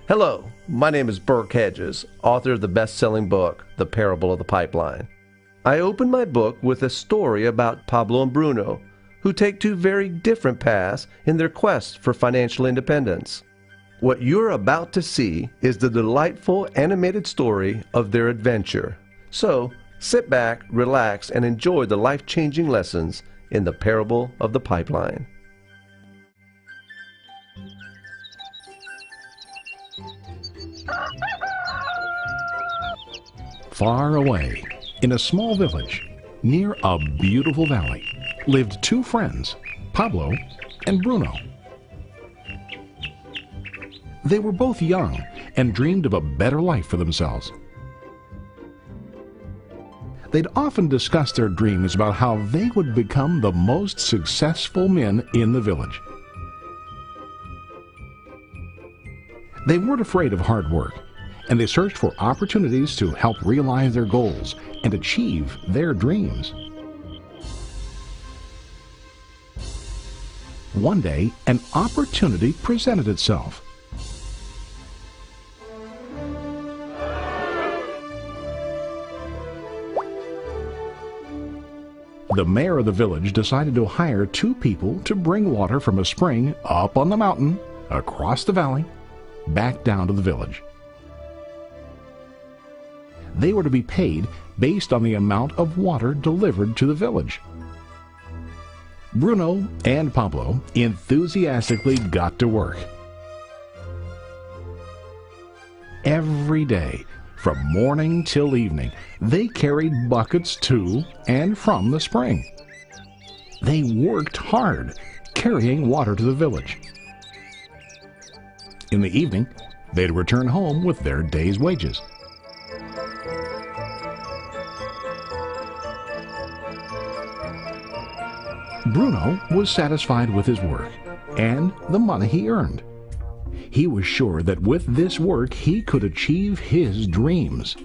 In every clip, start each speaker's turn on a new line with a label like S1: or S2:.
S1: Hello, my name is Burke Hedges, author of the best-selling book, The Parable of the Pipeline. I open my book with a story about Pablo and Bruno, who take two very different paths in their quest for financial independence. What you're about to see is the delightful animated story of their adventure. So, sit back, relax, and enjoy the life-changing lessons in The Parable of the Pipeline.
S2: Far away, in a small village, near a beautiful valley, lived two friends, Pablo and Bruno. They were both young and dreamed of a better life for themselves. They'd often discuss their dreams about how they would become the most successful men in the village. They weren't afraid of hard work, and they searched for opportunities to help realize their goals and achieve their dreams. One day, an opportunity presented itself. The mayor of the village decided to hire two people to bring water from a spring up on the mountain, across the valley, back down to the village. They were to be paid based on the amount of water delivered to the village. Bruno and Pablo enthusiastically got to work. Every day, from morning till evening, they carried buckets to and from the spring. They worked hard, carrying water to the village. In the evening, they'd return home with their day's wages. Bruno was satisfied with his work and the money he earned. He was sure that with this work he could achieve his dreams.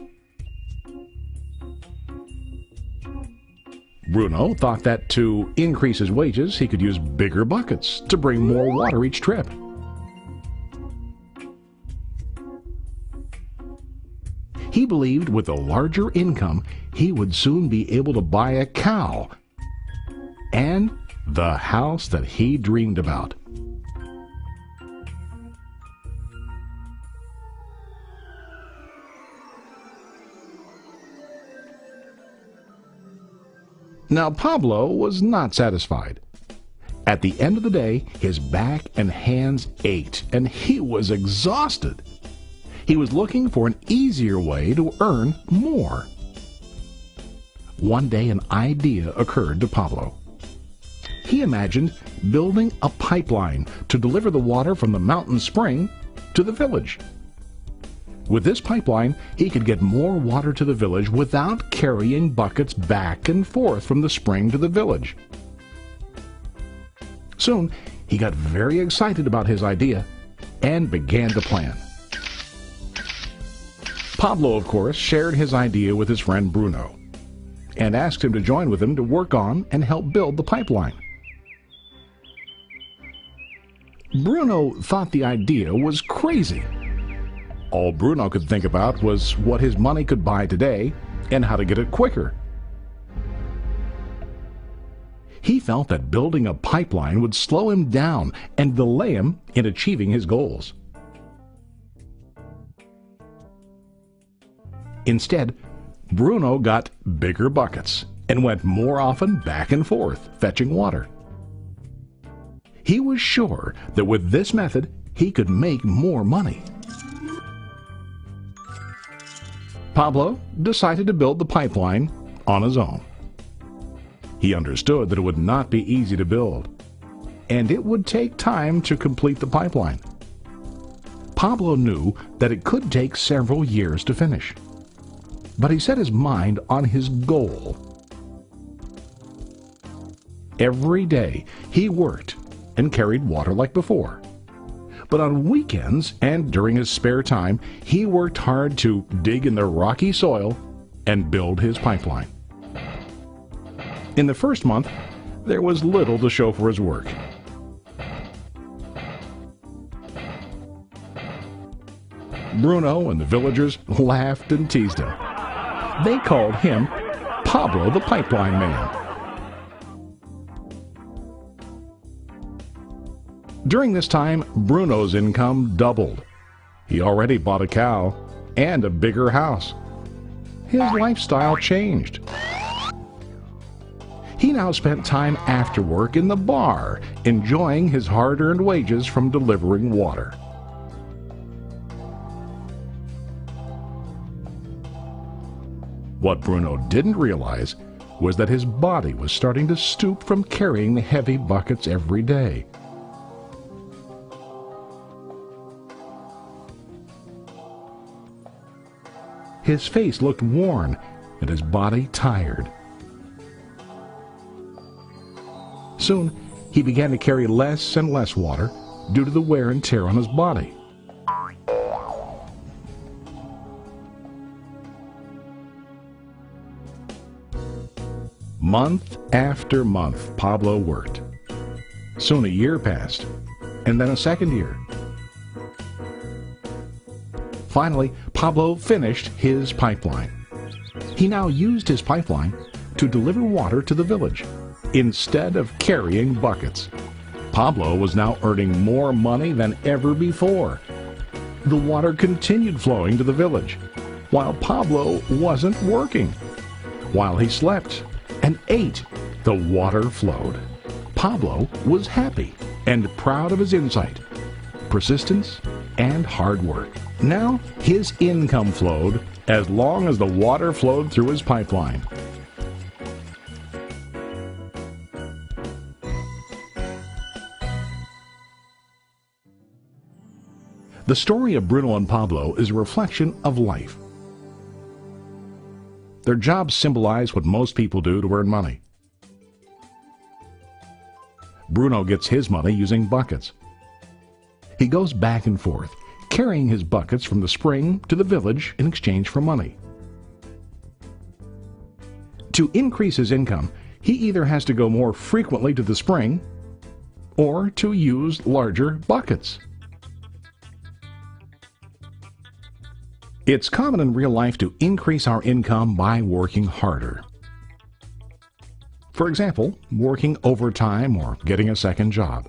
S2: Bruno thought that to increase his wages he could use bigger buckets to bring more water each trip. He believed with a larger income he would soon be able to buy a cow and the house that he dreamed about. Now Pablo was not satisfied. At the end of the day, his back and hands ached, and he was exhausted. He was looking for an easier way to earn more. One day an idea occurred to Pablo. He imagined building a pipeline to deliver the water from the mountain spring to the village. With this pipeline, he could get more water to the village without carrying buckets back and forth from the spring to the village. Soon, he got very excited about his idea and began to plan. Pablo, of course, shared his idea with his friend Bruno and asked him to join with him to work on and help build the pipeline. Bruno thought the idea was crazy. All Bruno could think about was what his money could buy today and how to get it quicker. He felt that building a pipeline would slow him down and delay him in achieving his goals. Instead, Bruno got bigger buckets and went more often back and forth fetching water. He was sure that with this method he could make more money. Pablo decided to build the pipeline on his own. He understood that it would not be easy to build, and it would take time to complete the pipeline. Pablo knew that it could take several years to finish, but he set his mind on his goal. Every day he worked and carried water like before. But on weekends and during his spare time, he worked hard to dig in the rocky soil and build his pipeline. In the first month, there was little to show for his work. Bruno and the villagers laughed and teased him. They called him Pablo the Pipeline Man. During this time, Bruno's income doubled. He already bought a cow and a bigger house. His lifestyle changed. He now spent time after work in the bar, enjoying his hard-earned wages from delivering water. What Bruno didn't realize was that his body was starting to stoop from carrying the heavy buckets every day. His face looked worn and his body tired. Soon, he began to carry less and less water due to the wear and tear on his body. Month after month, Pablo worked. Soon a year passed, and then a second year. Finally, Pablo finished his pipeline. He now used his pipeline to deliver water to the village instead of carrying buckets. Pablo was now earning more money than ever before. The water continued flowing to the village, while Pablo wasn't working. While he slept and ate, the water flowed. Pablo was happy and proud of his insight, persistence, and hard work. Now his income flowed as long as the water flowed through his pipeline. The story of Bruno and Pablo is a reflection of life. Their jobs symbolize what most people do to earn money. Bruno gets his money using buckets. He goes back and forth, carrying his buckets from the spring to the village in exchange for money. To increase his income, he either has to go more frequently to the spring or to use larger buckets. It's common in real life to increase our income by working harder. For example, working overtime or getting a second job.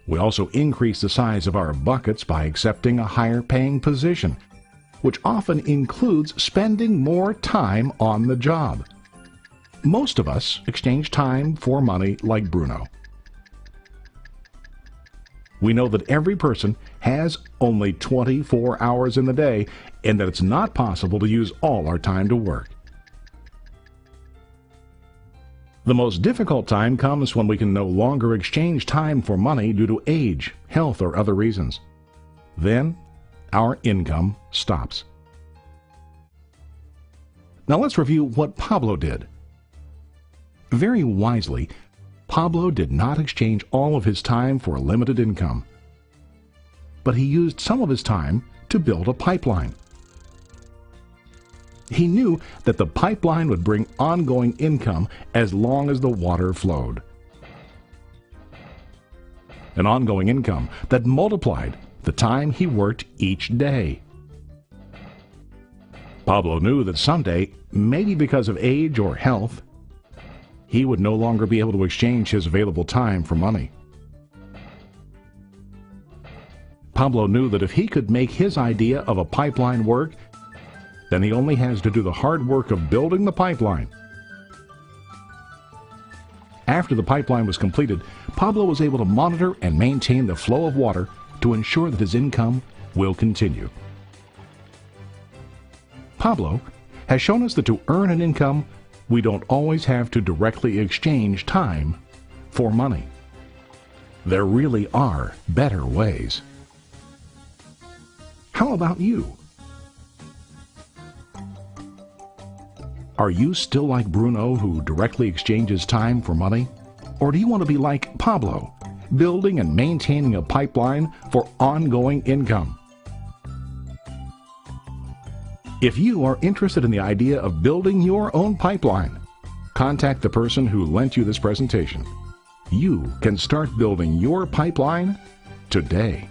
S2: We also increase the size of our buckets by accepting a higher paying position, which often includes spending more time on the job. Most of us exchange time for money like Bruno. We know that every person has only 24 hours in the day and that it's not possible to use all our time to work. The most difficult time comes when we can no longer exchange time for money due to age, health, or other reasons. Then, our income stops. Now let's review what Pablo did. Very wisely, Pablo did not exchange all of his time for a limited income, but he used some of his time to build a pipeline. He knew that the pipeline would bring ongoing income as long as the water flowed. An ongoing income that multiplied the time he worked each day. Pablo knew that someday, maybe because of age or health, he would no longer be able to exchange his available time for money. Pablo knew that if he could make his idea of a pipeline work, then he only has to do the hard work of building the pipeline. After the pipeline was completed, Pablo was able to monitor and maintain the flow of water to ensure that his income will continue. Pablo has shown us that to earn an income, we don't always have to directly exchange time for money. There really are better ways. How about you? Are you still like Bruno, who directly exchanges time for money? Or do you want to be like Pablo, building and maintaining a pipeline for ongoing income? If you are interested in the idea of building your own pipeline, contact the person who lent you this presentation. You can start building your pipeline today.